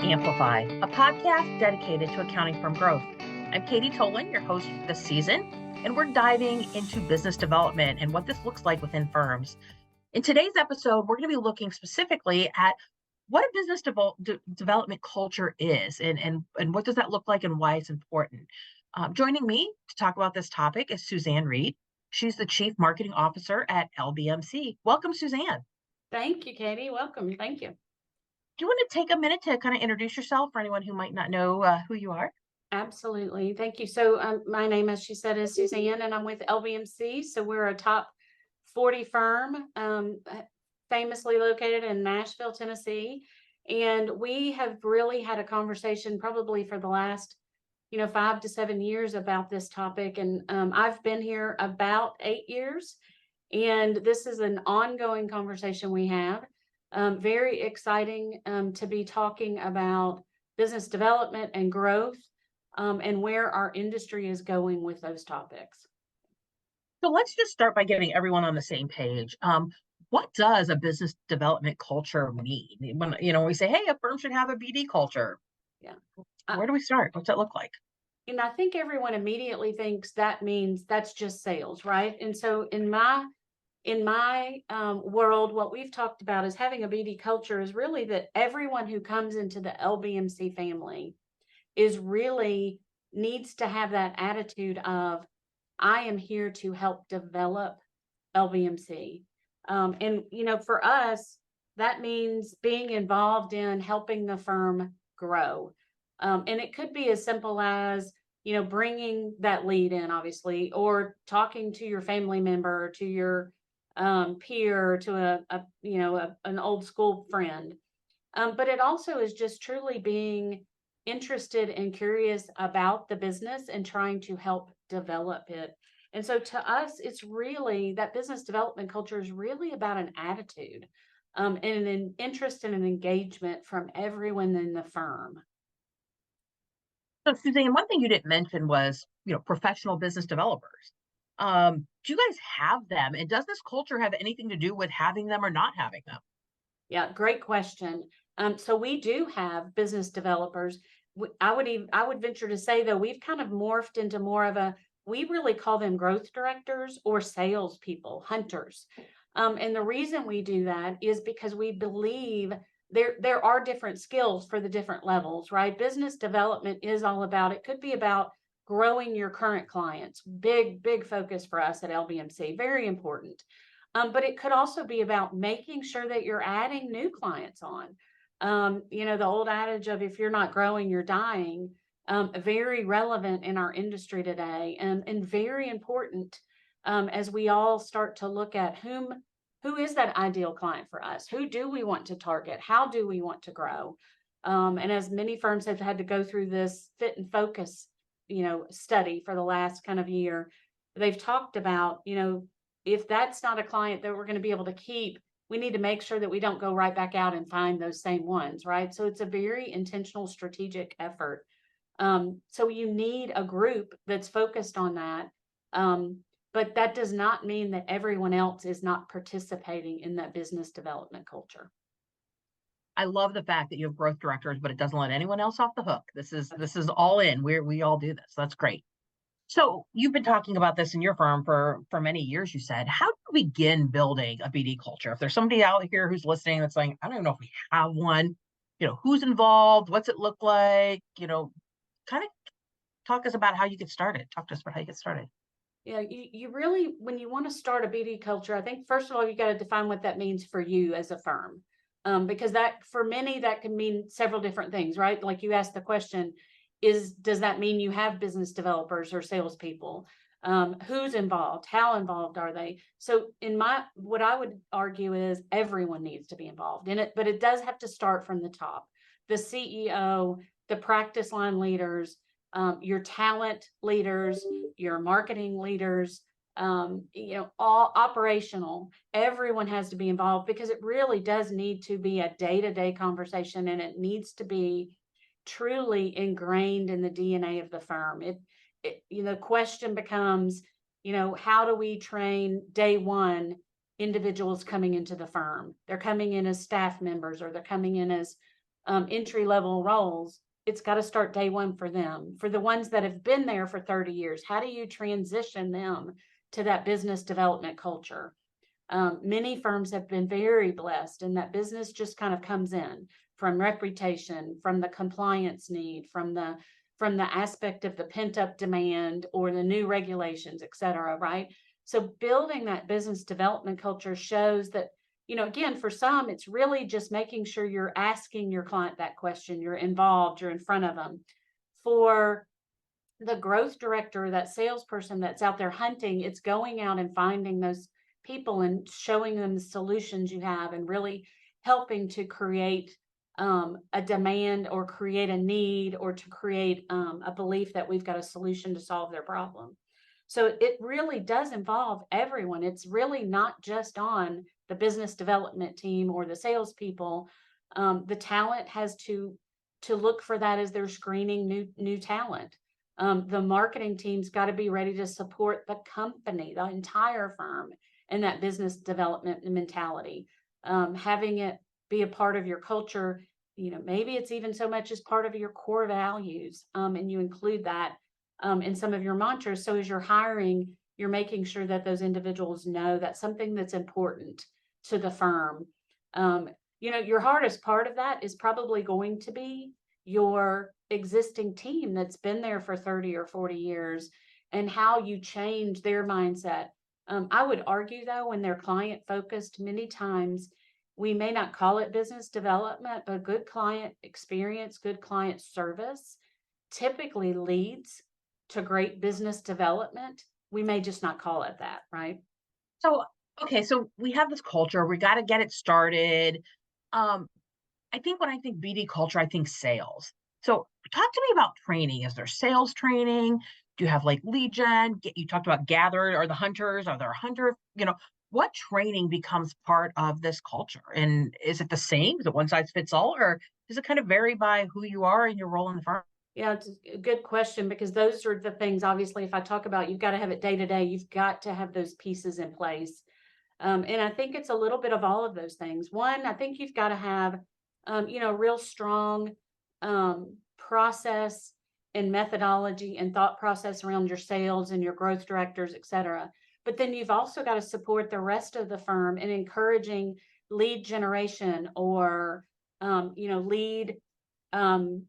Amplify, a podcast dedicated to accounting firm growth. I'm Katie Tolan, your host for this season, and we're diving into business development and what this looks like within firms. In today's episode, we're going to be looking specifically at what a business development culture is and what does that look like and why it's important. Joining me to talk about this topic is Suzanne Reed. She's the Chief Marketing Officer at LBMC. Welcome, Suzanne. Thank you, Katie. Welcome. Thank you. Do you want to take a minute to kind of introduce yourself for anyone who might not know who you are? Absolutely. Thank you. So my name, as she said, is Suzanne, and I'm with LBMC. So we're a top 40 firm, famously located in Nashville, Tennessee. And we have really had a conversation probably for the last, 5 to 7 years about this topic. And I've been here about 8 years. And this is an ongoing conversation we have. Very exciting to be talking about business development and growth, and where our industry is going with those topics. So let's just start by getting everyone on the same page. What does a business development culture mean? When we say, "Hey, a firm should have a BD culture." Yeah. Where do we start? What's that look like? And I think everyone immediately thinks that means that's just sales, right? And so in my world, what we've talked about is having a BD culture is really that everyone who comes into the LBMC family is really needs to have that attitude of, I am here to help develop LBMC. And, for us, that means being involved in helping the firm grow. And it could be as simple as, bringing that lead in, obviously, or talking to your family member, to your peer, to an old school friend. But it also is just truly being interested and curious about the business and trying to help develop it. And so to us, it's really that business development culture is really about an attitude, and an interest and an engagement from everyone in the firm. So, Suzanne, one thing you didn't mention was, professional business developers. Do you guys have them? And does this culture have anything to do with having them or not having them? Yeah, great question. So we do have business developers. I would venture to say though we've kind of morphed into more of we really call them growth directors or salespeople, hunters. And the reason we do that is because we believe there are different skills for the different levels, right? Business development is all about, it could be about growing your current clients. Big focus for us at LBMC, very important. But it could also be about making sure that you're adding new clients on. The old adage of if you're not growing, you're dying, very relevant in our industry today, and very important as we all start to look at who is that ideal client for us? Who do we want to target? How do we want to grow? And as many firms have had to go through this fit and focus, study for the last kind of year, they've talked about, if that's not a client that we're going to be able to keep, we need to make sure that we don't go right back out and find those same ones, right? So it's a very intentional, strategic effort. So you need a group that's focused on that. But that does not mean that everyone else is not participating in that business development culture. I love the fact that you have growth directors, but it doesn't let anyone else off the hook. This is all in. We all do this. That's great. So you've been talking about this in your firm for many years, you said. How do we begin building a BD culture? If there's somebody out here who's listening that's saying, I don't even know if we have one, who's involved, what's it look like, kind of talk us about how you get started. Talk to us about how you get started. Yeah, you really, when you want to start a BD culture, I think first of all, you got to define what that means for you as a firm. Because that for many, that can mean several different things, right? Like you asked the question, does that mean you have business developers or salespeople? Who's involved? How involved are they? So what I would argue is everyone needs to be involved in it, but it does have to start from the top. The CEO, the practice line leaders, your talent leaders, your marketing leaders, all operational, everyone has to be involved because it really does need to be a day-to-day conversation, and it needs to be truly ingrained in the DNA of the firm. The question becomes, how do we train day one individuals coming into the firm? They're coming in as staff members, or they're coming in as entry level roles, it's got to start day one for them. For the ones that have been there for 30 years, how do you transition them to that business development culture? Many firms have been very blessed, and that business just kind of comes in from reputation, from the compliance need, from the aspect of the pent up demand or the new regulations, et cetera, right? So building that business development culture shows that, again, for some, it's really just making sure you're asking your client that question, you're involved, you're in front of them. For the growth director, that salesperson that's out there hunting, it's going out and finding those people and showing them the solutions you have and really helping to create a demand or create a need or to create a belief that we've got a solution to solve their problem. So it really does involve everyone. It's really not just on the business development team or the salespeople. The talent has to look for that as they're screening new talent. The marketing team's got to be ready to support the company, the entire firm, and that business development mentality. Having it be a part of your culture, maybe it's even so much as part of your core values, and you include that in some of your mantras. So as you're hiring, you're making sure that those individuals know that's something that's important to the firm. Your hardest part of that is probably going to be your existing team that's been there for 30 or 40 years and how you change their mindset. I would argue, though, when they're client focused, many times we may not call it business development, but good client experience, good client service typically leads to great business development. We may just not call it that, right? So, okay, so we have this culture, we got to get it started. Um, I think when I think BD culture, I think sales. So talk to me about training. Is there sales training? Do you have like lead gen? You talked about gather or the hunters. Are there hunters? What training becomes part of this culture? And is it the same? Is it one size fits all? Or does it kind of vary by who you are and your role in the firm? Yeah, it's a good question because those are the things, obviously, if I talk about you've got to have it day to day, you've got to have those pieces in place. And I think it's a little bit of all of those things. One, I think you've got to have, real strong process and methodology and thought process around your sales and your growth directors, et cetera. But then you've also got to support the rest of the firm in encouraging lead generation or, lead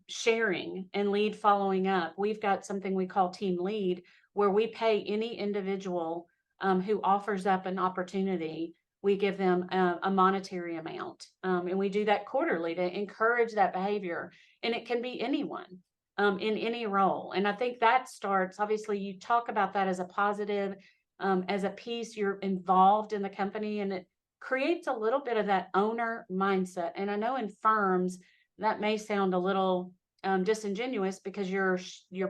sharing and lead following up. We've got something we call team lead, where we pay any individual who offers up an opportunity. We give them a monetary amount, and we do that quarterly to encourage that behavior. And it can be anyone in any role. And I think that starts, obviously, you talk about that as a positive, as a piece, you're involved in the company, and it creates a little bit of that owner mindset. And I know in firms, that may sound a little disingenuous because your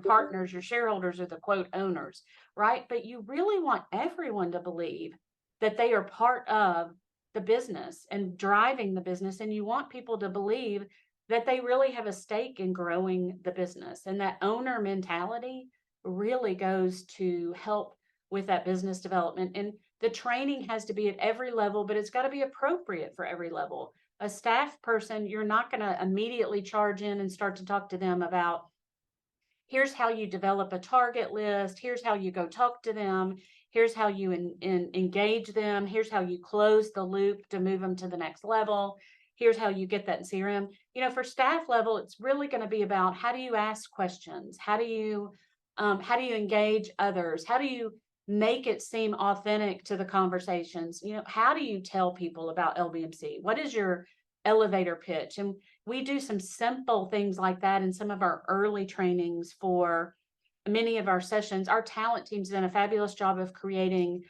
partners, your shareholders are the quote owners, right? But you really want everyone to believe that they are part of the business and driving the business. And you want people to believe that they really have a stake in growing the business. And that owner mentality really goes to help with that business development. And the training has to be at every level, but it's got to be appropriate for every level. A staff person, you're not going to immediately charge in and start to talk to them about, here's how you develop a target list, here's how you go talk to them, here's how you engage them, here's how you close the loop to move them to the next level, here's how you get that in CRM. For staff level, it's really going to be about, how do you ask questions, how do you engage others, how do you make it seem authentic to the conversations. How do you tell people about LBMC? What is your elevator pitch? And we do some simple things like that in some of our early trainings for many of our sessions. Our talent team's done a fabulous job of creating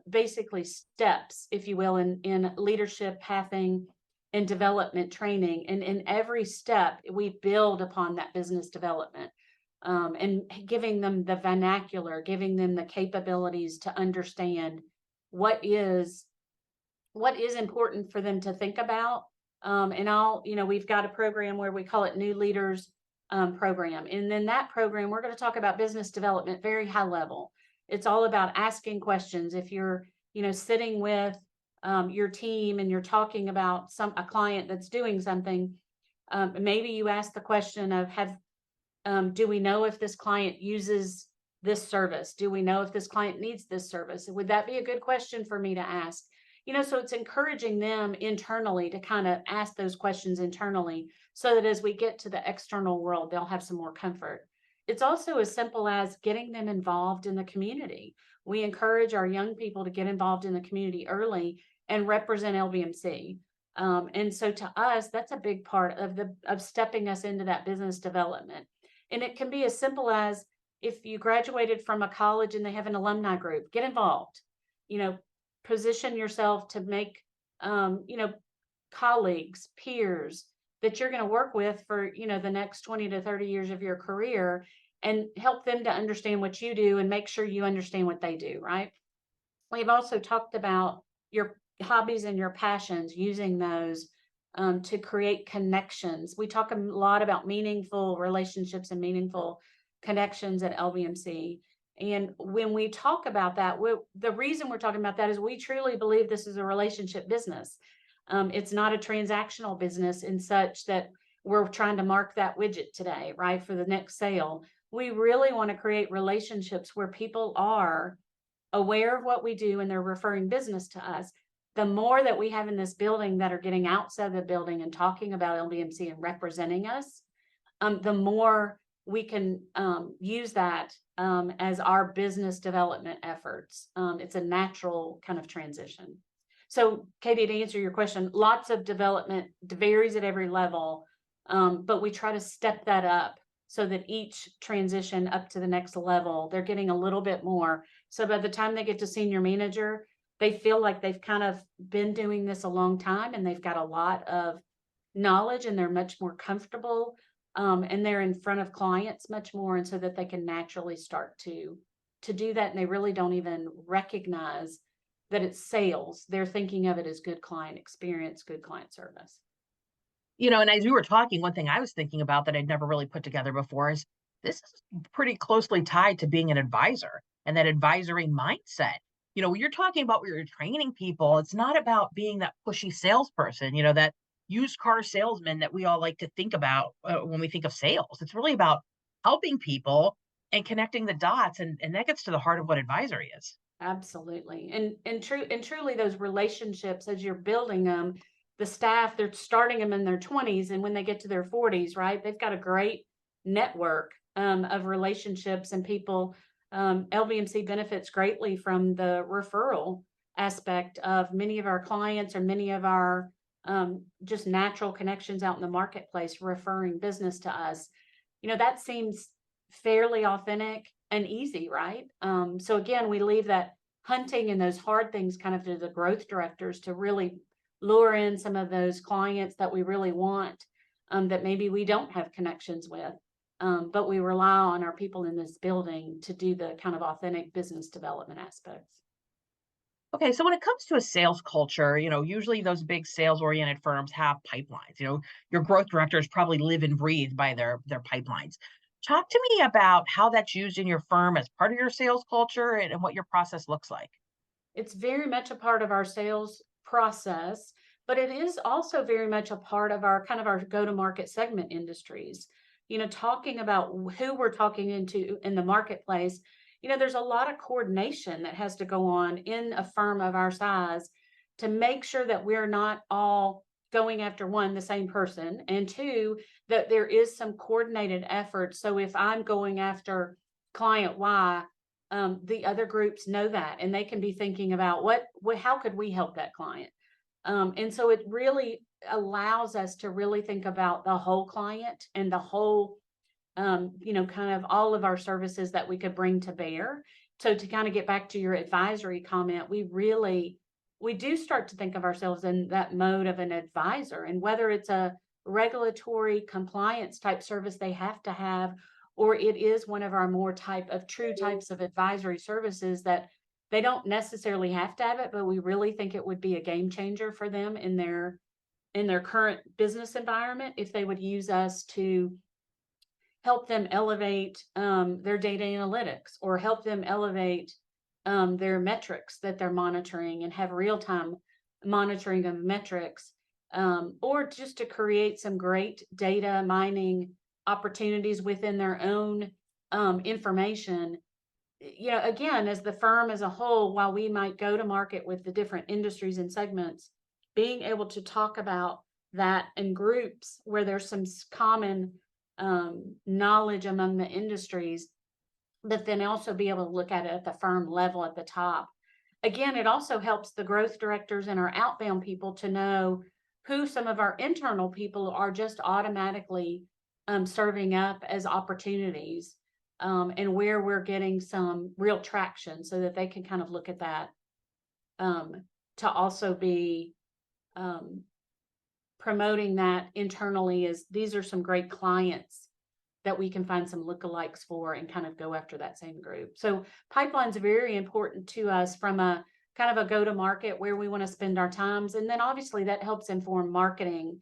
basically steps, if you will, in leadership pathing and development training. And in every step, we build upon that business development. And giving them the vernacular, giving them the capabilities to understand what is important for them to think about. And we've got a program where we call it New Leaders Program. And then that program, we're going to talk about business development, very high level. It's all about asking questions. If you're, sitting with your team and you're talking about a client that's doing something, Maybe you ask the question of do we know if this client uses this service? Do we know if this client needs this service? Would that be a good question for me to ask? So it's encouraging them internally to kind of ask those questions internally so that as we get to the external world, they'll have some more comfort. It's also as simple as getting them involved in the community. We encourage our young people to get involved in the community early and represent LBMC. And so to us, that's a big part of stepping us into that business development. And it can be as simple as if you graduated from a college and they have an alumni group, get involved. You know, position yourself to make, colleagues, peers that you're going to work with for, the next 20 to 30 years of your career and help them to understand what you do and make sure you understand what they do, right? We've also talked about your hobbies and your passions, using those to create connections. We talk a lot about meaningful relationships and meaningful connections at LBMC. And when we talk about that, the reason we're talking about that is we truly believe this is a relationship business. It's not a transactional business in such that we're trying to mark that widget today, right, for the next sale. We really want to create relationships where people are aware of what we do and they're referring business to us. The more that we have in this building that are getting outside the building and talking about LBMC and representing us, the more we can use that as our business development efforts. It's a natural kind of transition. So, Katie, to answer your question, lots of development varies at every level, but we try to step that up so that each transition up to the next level, they're getting a little bit more. So by the time they get to senior manager, they feel like they've kind of been doing this a long time and they've got a lot of knowledge and they're much more comfortable, and they're in front of clients much more, and so that they can naturally start to do that, and they really don't even recognize that it's sales. They're thinking of it as good client experience, good client service. And as we were talking, one thing I was thinking about that I'd never really put together before is this is pretty closely tied to being an advisor and that advisory mindset. When you're talking about where you're training people, it's not about being that pushy salesperson, that used car salesman that we all like to think about when we think of sales. It's really about helping people and connecting the dots. And that gets to the heart of what advisory is. Absolutely. And truly those relationships as you're building them, the staff, they're starting them in their 20s, and when they get to their 40s, right, they've got a great network of relationships and people. LBMC benefits greatly from the referral aspect of many of our clients or many of our just natural connections out in the marketplace referring business to us. That seems fairly authentic and easy, right? So again, we leave that hunting and those hard things kind of to the growth directors to really lure in some of those clients that we really want, that maybe we don't have connections with, but we rely on our people in this building to do the kind of authentic business development aspects. Okay, so when it comes to a sales culture, usually those big sales-oriented firms have pipelines. Your growth directors probably live and breathe by their pipelines. Talk to me about how that's used in your firm as part of your sales culture and what your process looks like. It's very much a part of our sales process, but it is also very much a part of our kind of our go-to-market segment industries. Talking about who we're talking into in the marketplace, there's a lot of coordination that has to go on in a firm of our size to make sure that we're not all going after one, the same person, and two, that there is some coordinated effort. So if I'm going after client Y, the other groups know that, and they can be thinking about how could we help that client? And so it really allows us to really think about the whole client and the whole, kind of all of our services that we could bring to bear. So to kind of get back to your advisory comment, we do start to think of ourselves in that mode of an advisor, and whether it's a regulatory compliance type service they have to have, or it is one of our more true types of advisory services that they don't necessarily have to have it, but we really think it would be a game changer for them in their current business environment if they would use us to help them elevate their data analytics, or help them elevate their metrics that they're monitoring and have real-time monitoring of metrics. or just to create some great data mining opportunities within their own information. Again, as the firm as a whole, while we might go to market with the different industries and segments, being able to talk about that in groups where there's some common knowledge among the industries, but then also be able to look at it at the firm level at the top. Again, it also helps the growth directors and our outbound people to know who some of our internal people are just automatically serving up as opportunities, and where we're getting some real traction so that they can kind of look at that, to also be promoting that internally as these are some great clients that we can find some lookalikes for and kind of go after that same group. So pipeline's very important to us from a kind of a go-to-market where we want to spend our times. And then obviously that helps inform marketing,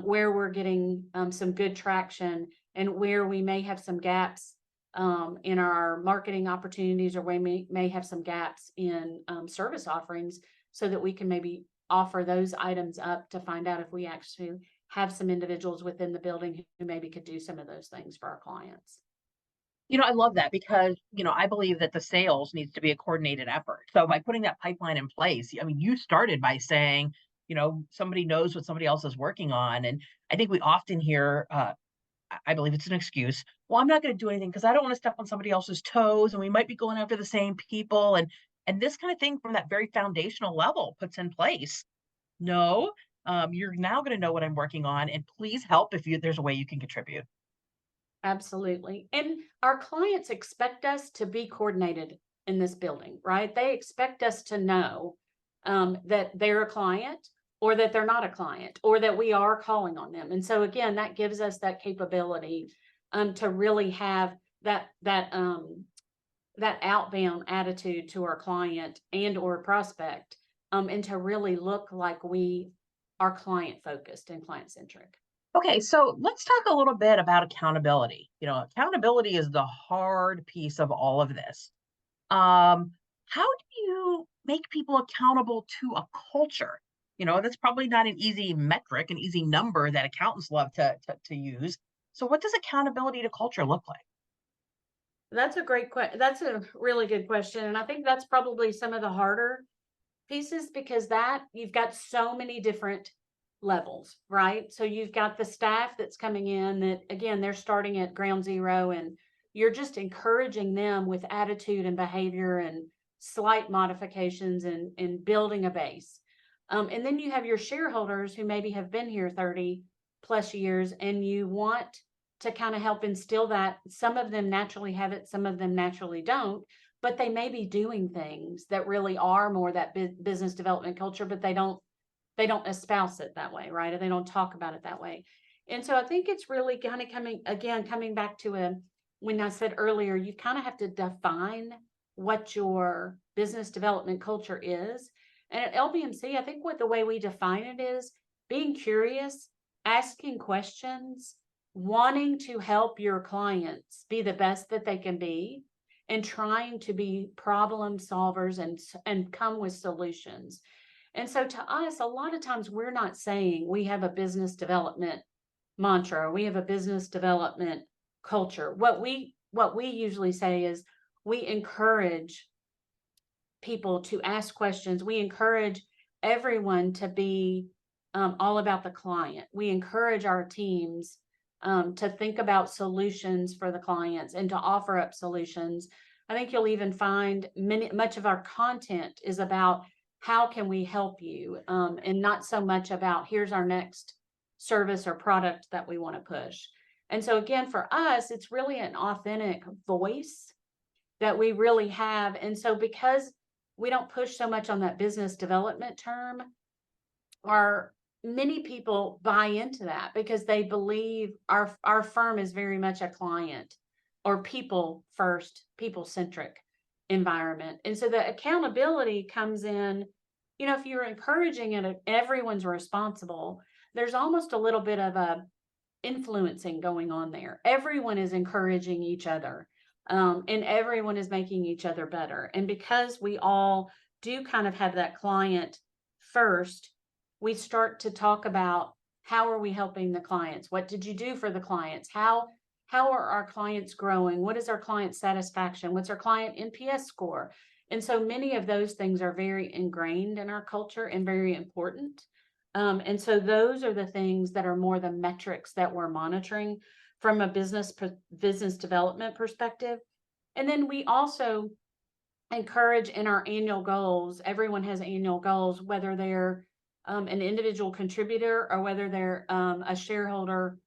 where we're getting some good traction and where we may have some gaps in our marketing opportunities, or we may have some gaps in service offerings, so that we can maybe offer those items up to find out if we actually have some individuals within the building who maybe could do some of those things for our clients. I love that because, I believe that the sales needs to be a coordinated effort. So by putting that pipeline in place, I mean, you started by saying, somebody knows what somebody else is working on. And I think we often hear, I believe it's an excuse. Well, I'm not going to do anything because I don't want to step on somebody else's toes, and we might be going after the same people. And this kind of thing from that very foundational level puts in place. No, you're now going to know what I'm working on, and please help if there's a way you can contribute. Absolutely. And our clients expect us to be coordinated in this building, right? They expect us to know that they're a client, or that they're not a client, or that we are calling on them. And so again, that gives us that capability to really have that outbound attitude to our client and or prospect, and to really look like we are client focused and client centric. Okay, so let's talk a little bit about accountability. Accountability is the hard piece of all of this. How do you make people accountable to a culture? That's probably not an easy metric, an easy number that accountants love to use. So what does accountability to culture look like? That's a great question. That's a really good question. And I think that's probably some of the harder pieces, because that you've got so many different levels, right? So you've got the staff that's coming in that, again, they're starting at ground zero, and you're just encouraging them with attitude and behavior and slight modifications and building a base. And then you have your shareholders who maybe have been here 30 plus years, and you want to kind of help instill that. Some of them naturally have it, some of them naturally don't, but they may be doing things that really are more that business development culture, but they don't espouse it that way, right? Or they don't talk about it that way. And so I think it's really kind of coming back to when I said earlier, you kind of have to define what your business development culture is. And at LBMC, I think the way we define it is being curious, asking questions, wanting to help your clients be the best that they can be, and trying to be problem solvers and come with solutions. And so to us, a lot of times we're not saying we have a business development mantra, or we have a business development culture. What we usually say is we encourage people to ask questions. We encourage everyone to be all about the client. We encourage our teams to think about solutions for the clients and to offer up solutions. I think you'll even find much of our content is about how can we help you, and not so much about here's our next service or product that we want to push. And so again, for us, it's really an authentic voice that we really have. And so because we don't push so much on that business development term, many people buy into that because they believe our firm is very much a client or people first, people centric environment. And so the accountability comes in, if you're encouraging it, everyone's responsible. There's almost a little bit of a influencing going on there. Everyone is encouraging each other, and everyone is making each other better. And because we all do kind of have that client first we start to talk about how are we helping the clients? What did you do for the clients? How are our clients growing? What is our client satisfaction? What's our client NPS score? And so many of those things are very ingrained in our culture and very important. And so those are the things that are more the metrics that we're monitoring from a business development perspective. And then we also encourage in our annual goals. Everyone has annual goals, whether they're an individual contributor or whether they're a shareholder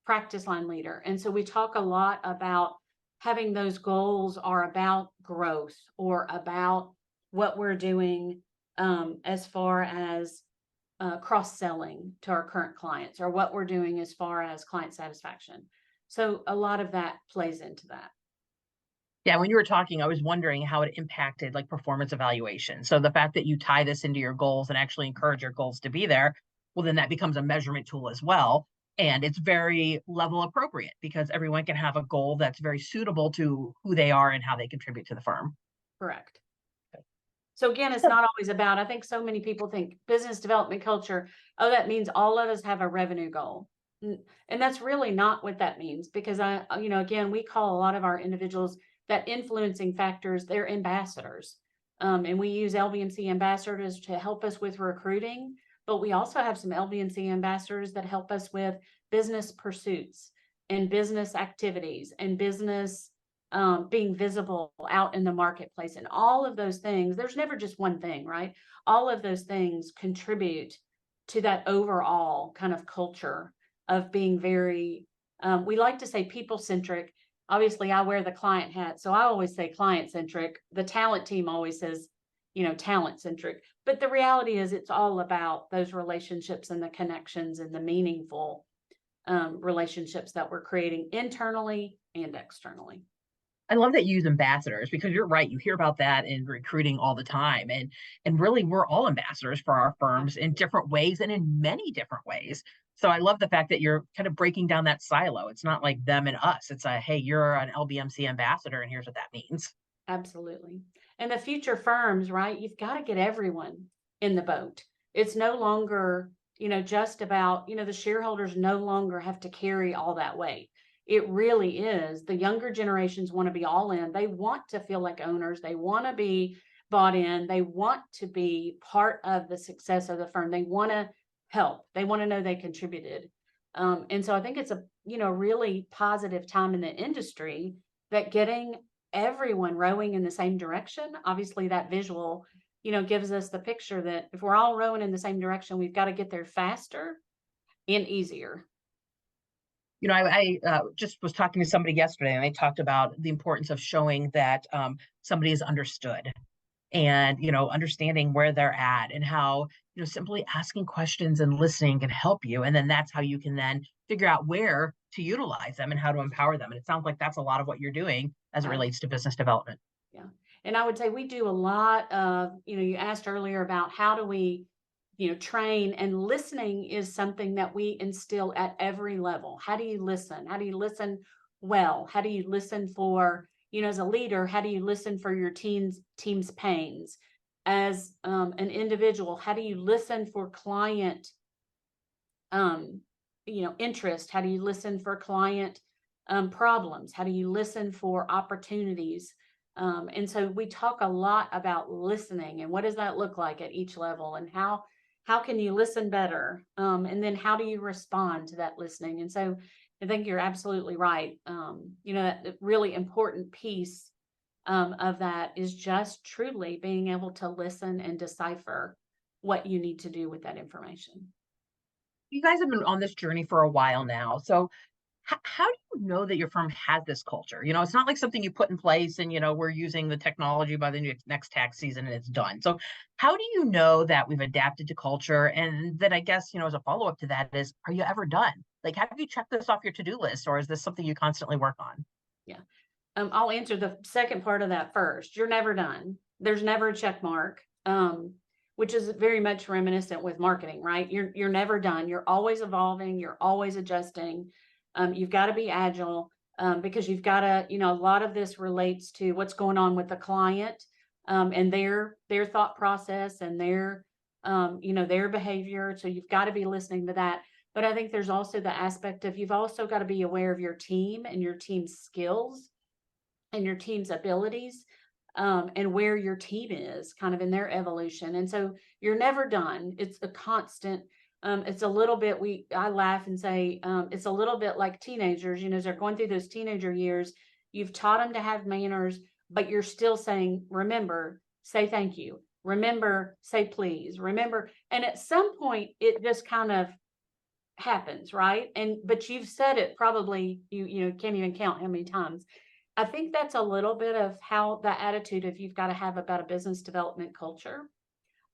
practice line leader. And so we talk a lot about having those goals are about growth or about what we're doing as far as cross-selling to our current clients or what we're doing as far as client satisfaction. So a lot of that plays into that. Yeah, when you were talking, I was wondering how it impacted like performance evaluation. So the fact that you tie this into your goals and actually encourage your goals to be there, well, then that becomes a measurement tool as well. And it's very level appropriate because everyone can have a goal that's very suitable to who they are and how they contribute to the firm. Correct. So again, it's not always about, I think so many people think business development culture, oh, that means all of us have a revenue goal. And that's really not what that means because again, we call a lot of our individuals that influencing factors, they're ambassadors. And we use LBMC ambassadors to help us with recruiting, but we also have some LBMC ambassadors that help us with business pursuits and business activities and business being visible out in the marketplace and all of those things. There's never just one thing, right? All of those things contribute to that overall kind of culture of being very, we like to say people centric. Obviously, I wear the client hat, so I always say client centric. The talent team always says, talent centric. But the reality is, it's all about those relationships and the connections and the meaningful relationships that we're creating internally and externally. I love that you use ambassadors because you're right. You hear about that in recruiting all the time. And really we're all ambassadors for our firms in different ways and in many different ways. So I love the fact that you're kind of breaking down that silo. It's not like them and us. It's a hey, you're an LBMC ambassador and here's what that means. Absolutely. And the future firms, right? You've got to get everyone in the boat. It's no longer, just about, the shareholders no longer have to carry all that weight. It really is. The younger generations want to be all in. They want to feel like owners. They want to be bought in. They want to be part of the success of the firm. They want to help. They want to know they contributed. And so I think it's a, really positive time in the industry that getting everyone rowing in the same direction. Obviously that visual, gives us the picture that if we're all rowing in the same direction, we've got to get there faster and easier. I just was talking to somebody yesterday and they talked about the importance of showing that somebody is understood and, understanding where they're at and how, simply asking questions and listening can help you. And then that's how you can then figure out where to utilize them and how to empower them. And it sounds like that's a lot of what you're doing as it relates to business development. Yeah. And I would say we do a lot of, you asked earlier about how do we, train, and listening is something that we instill at every level. How do you listen? How do you listen well? How do you listen for, as a leader, how do you listen for your team's pains? As an individual, how do you listen for client, interest? How do you listen for client problems? How do you listen for opportunities? And so we talk a lot about listening and what does that look like at each level and how can you listen better? And then how do you respond to that listening? And so I think you're absolutely right. That really important piece of that is just truly being able to listen and decipher what you need to do with that information. You guys have been on this journey for a while now. So how do you know that your firm has this culture? It's not like something you put in place and, we're using the technology by the next tax season and it's done. So how do you know that we've adapted to culture? And then I guess, as a follow-up to that is, are you ever done? Like, have you checked this off your to-do list or is this something you constantly work on? Yeah. I'll answer the second part of that first. You're never done. There's never a check mark, which is very much reminiscent with marketing, right? You're never done. You're always evolving. You're always adjusting. You've got to be agile because you've got to, a lot of this relates to what's going on with the client and their thought process and their their behavior. So you've got to be listening to that. But I think there's also the aspect of you've also got to be aware of your team and your team's skills and your team's abilities, and where your team is kind of in their evolution. And so you're never done. It's a constant. It's a little bit, I laugh and say, it's a little bit like teenagers, as they're going through those teenager years, you've taught them to have manners, but you're still saying, remember, say thank you. Remember, say please. Remember. And at some point, it just kind of happens, right? But you've said it probably, you can't even count how many times. I think that's a little bit of how the attitude of you've got to have about a business development culture.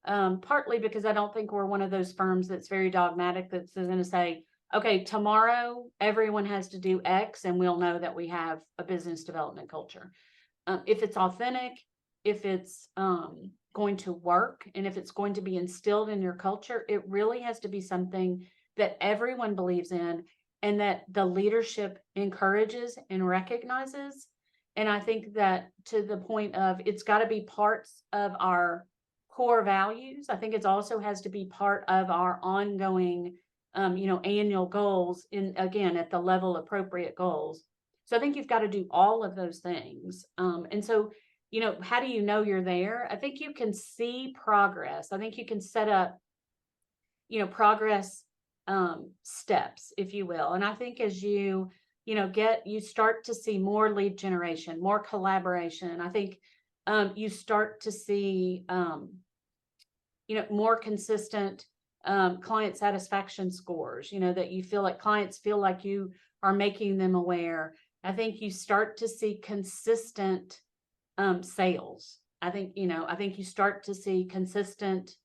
Partly because I don't think we're one of those firms that's very dogmatic that's going to say, okay, tomorrow everyone has to do X and we'll know that we have a business development culture. If it's authentic, if it's going to work, and if it's going to be instilled in your culture, it really has to be something that everyone believes in and that the leadership encourages and recognizes. And I think that to the point of it's got to be parts of our core values. I think it also has to be part of our ongoing, annual goals again, at the level appropriate goals. So I think you've got to do all of those things. And so, how do you know you're there? I think you can see progress. I think you can set up, progress steps, if you will. And I think as you start to see more lead generation, more collaboration. I think you start to see more consistent client satisfaction scores, that you feel like clients feel like you are making them aware. I think you start to see consistent sales. I think you start to see consistent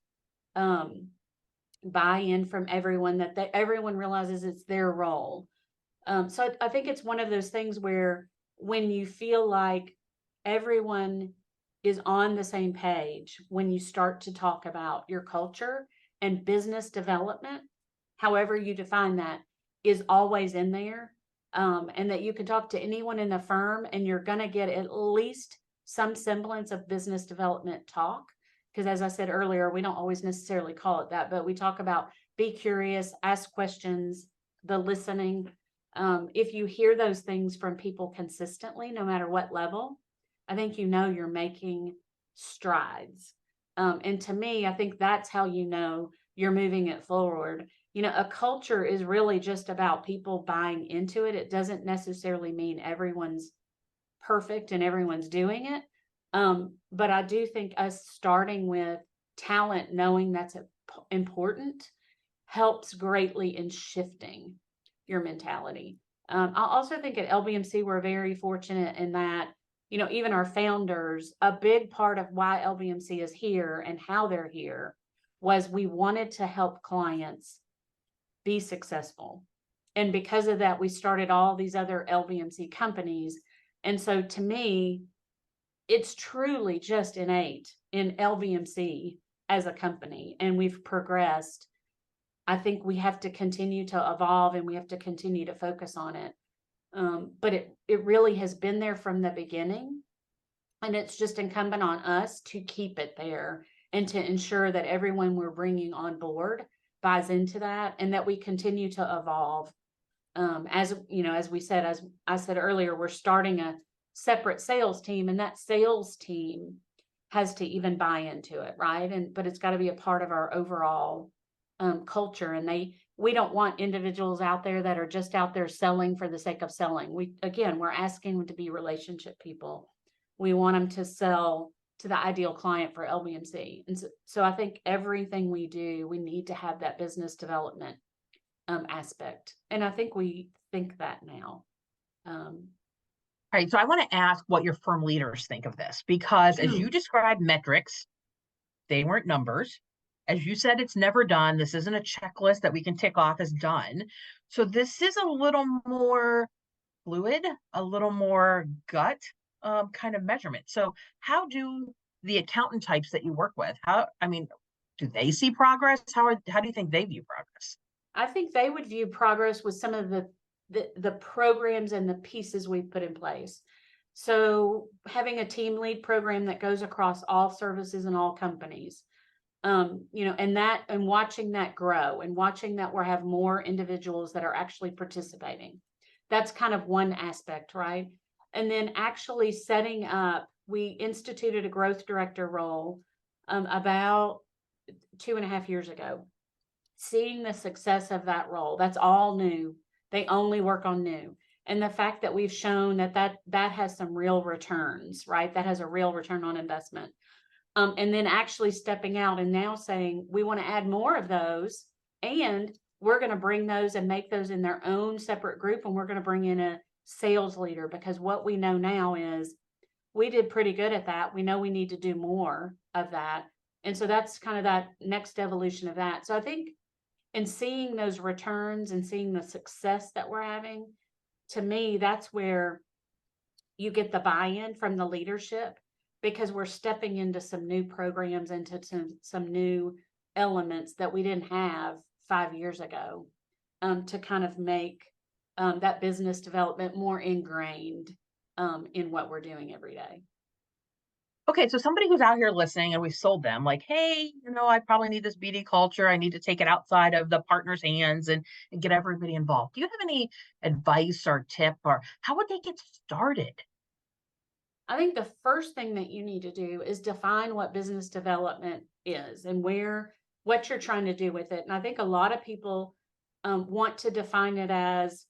buy-in from everyone, that everyone realizes it's their role. So I think it's one of those things where when you feel like everyone is on the same page, when you start to talk about your culture and business development, however you define that, is always in there. And that you can talk to anyone in the firm and you're going to get at least some semblance of business development talk. Because as I said earlier, we don't always necessarily call it that, but we talk about be curious, ask questions, the listening. If you hear those things from people consistently, no matter what level, I think you're making strides. And to me, I think that's how you're moving it forward. A culture is really just about people buying into it. It doesn't necessarily mean everyone's perfect and everyone's doing it. But I do think us starting with talent, knowing that's important, helps greatly in shifting your mentality. I also think at LBMC, we're very fortunate in that, even our founders, a big part of why LBMC is here and how they're here was we wanted to help clients be successful. And because of that, we started all these other LBMC companies. And so to me, it's truly just innate in LBMC as a company, and we've progressed. I think we have to continue to evolve and we have to continue to focus on it. But it really has been there from the beginning, and it's just incumbent on us to keep it there and to ensure that everyone we're bringing on board buys into that and that we continue to evolve. As we said, as I said earlier, we're starting a separate sales team, and that sales team has to even buy into it, right? But it's got to be a part of our overall culture. And we don't want individuals out there that are just out there selling for the sake of selling. We're asking them to be relationship people. We want them to sell to the ideal client for LBMC. And so I think everything we do, we need to have that business development aspect. And I think we think that now. All right. So I want to ask what your firm leaders think of this, because as you described metrics, they weren't numbers. As you said, it's never done. This isn't a checklist that we can tick off as done. So this is a little more fluid, a little more gut kind of measurement. So how do the accountant types that you work with, do they see progress? How do you think they view progress? I think they would view progress with some of the programs and the pieces we've put in place. So having a team lead program that goes across all services and all companies, And watching that grow and watching that we have more individuals that are actually participating. That's kind of one aspect, right? And then actually setting up, we instituted a growth director role about 2.5 years ago. Seeing the success of that role, that's all new. They only work on new. And the fact that we've shown that has some real returns, right? That has a real return on investment. And then actually stepping out and now saying, we want to add more of those, and we're going to bring those and make those in their own separate group. And we're going to bring in a sales leader, because what we know now is we did pretty good at that. We know we need to do more of that. And so that's kind of that next evolution of that. So I think in seeing those returns and seeing the success that we're having, to me, that's where you get the buy-in from the leadership, because we're stepping into some new programs, into some new elements that we didn't have 5 years ago, to kind of make that business development more ingrained in what we're doing every day. Okay, so somebody who's out here listening and we've sold them like, hey, I probably need this BD culture. I need to take it outside of the partner's hands and get everybody involved. Do you have any advice or tip, or how would they get started? I think the first thing that you need to do is define what business development is and what you're trying to do with it. And I think a lot of people want to define it as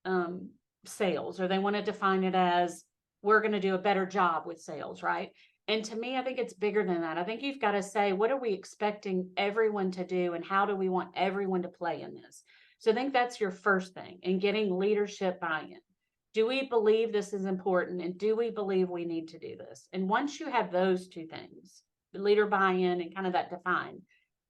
um, sales, or they want to define it as we're going to do a better job with sales, right? And to me, I think it's bigger than that. I think you've got to say, what are we expecting everyone to do, and how do we want everyone to play in this? So I think that's your first thing, and getting leadership buy-in. Do we believe this is important, and do we believe we need to do this? And once you have those two things, the leader buy-in and kind of that defined,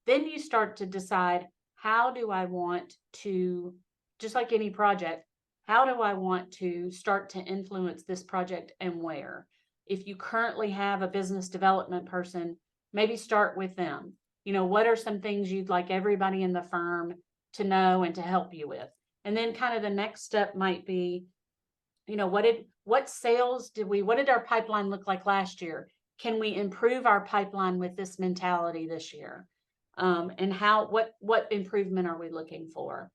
then you start to decide, how do I want to, just like any project, how do I want to start to influence this project, and where? If you currently have a business development person, maybe start with them. What are some things you'd like everybody in the firm to know and to help you with? And then kind of the next step might be, what sales what did our pipeline look like last year? Can we improve our pipeline with this mentality this year? And what improvement are we looking for?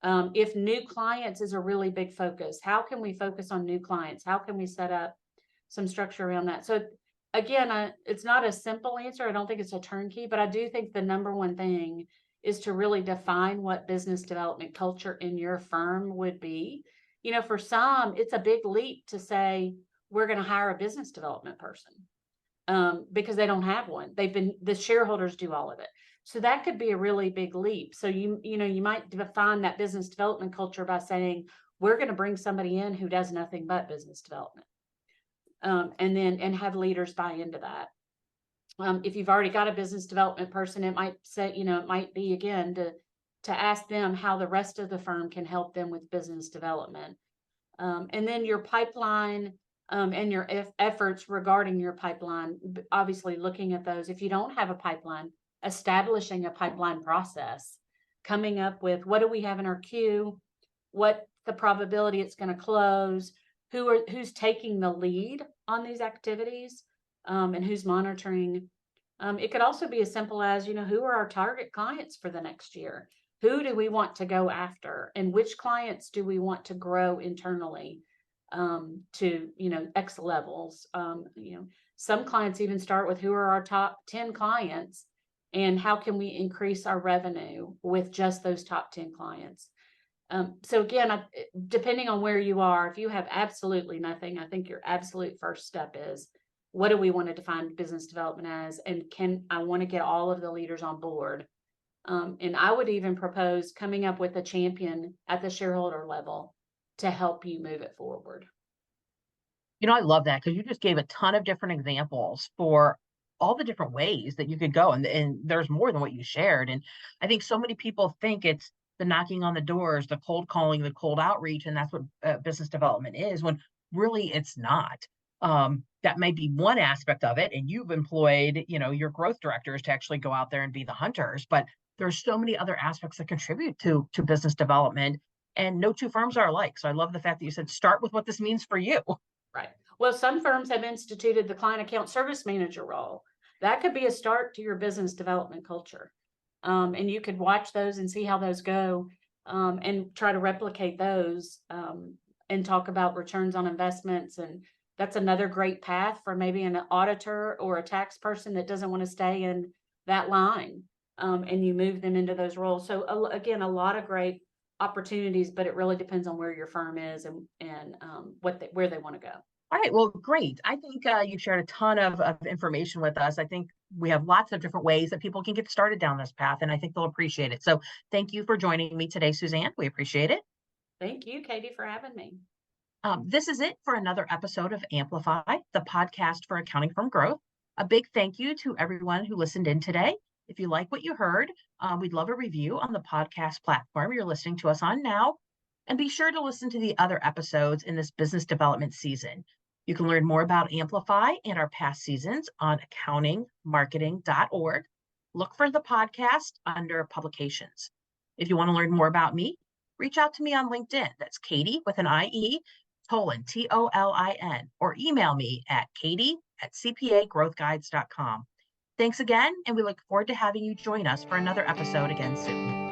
If new clients is a really big focus, how can we focus on new clients? How can we set up some structure around that? So again, it's not a simple answer. I don't think it's a turnkey, but I do think the number one thing is to really define what business development culture in your firm would be. For some, it's a big leap to say, we're going to hire a business development person, because they don't have one. The shareholders do all of it. So that could be a really big leap. So you might define that business development culture by saying, we're going to bring somebody in who does nothing but business development, and have leaders buy into that. If you've already got a business development person, it might be again to ask them how the rest of the firm can help them with business development. And then your pipeline, and your efforts regarding your pipeline, obviously looking at those. If you don't have a pipeline, establishing a pipeline process, coming up with, what do we have in our queue? What the probability it's going to close? Who's taking the lead on these activities, and who's monitoring? It could also be as simple as, who are our target clients for the next year? Who do we want to go after, and which clients do we want to grow internally to X levels? Some clients even start with, who are our top 10 clients, and how can we increase our revenue with just those top 10 clients? So again, depending on where you are, if you have absolutely nothing, I think your absolute first step is, what do we want to define business development as? And I want to get all of the leaders on board. And I would even propose coming up with a champion at the shareholder level to help you move it forward. I love that, because you just gave a ton of different examples for all the different ways that you could go. And there's more than what you shared. And I think so many people think it's the knocking on the doors, the cold calling, the cold outreach, and that's what business development is, when really it's not. That may be one aspect of it. And you've employed, your growth directors to actually go out there and be the hunters. But there's so many other aspects that contribute to business development, and no two firms are alike. So I love the fact that you said, start with what this means for you. Right. Well, some firms have instituted the client account service manager role. that could be a start to your business development culture. And you could watch those and see how those go, and try to replicate those, and talk about returns on investments. And that's another great path for maybe an auditor or a tax person that doesn't want to stay in that line. And you move them into those roles. So again, a lot of great opportunities, but it really depends on where your firm is and where they want to go. All right, well, great. I think you've shared a ton of information with us. I think we have lots of different ways that people can get started down this path, and I think they'll appreciate it. So thank you for joining me today, Suzanne. We appreciate it. Thank you, Katie, for having me. This is it for another episode of Amplify, the podcast for accounting firm growth. A big thank you to everyone who listened in today. If you like what you heard, we'd love a review on the podcast platform you're listening to us on now. And be sure to listen to the other episodes in this business development season. You can learn more about Amplify and our past seasons on accountingmarketing.org. Look for the podcast under publications. If you want to learn more about me, reach out to me on LinkedIn. That's Katie with an IE, Tolin, Tolin, or email me at katie@cpagrowthguides.com. Thanks again, and we look forward to having you join us for another episode again soon.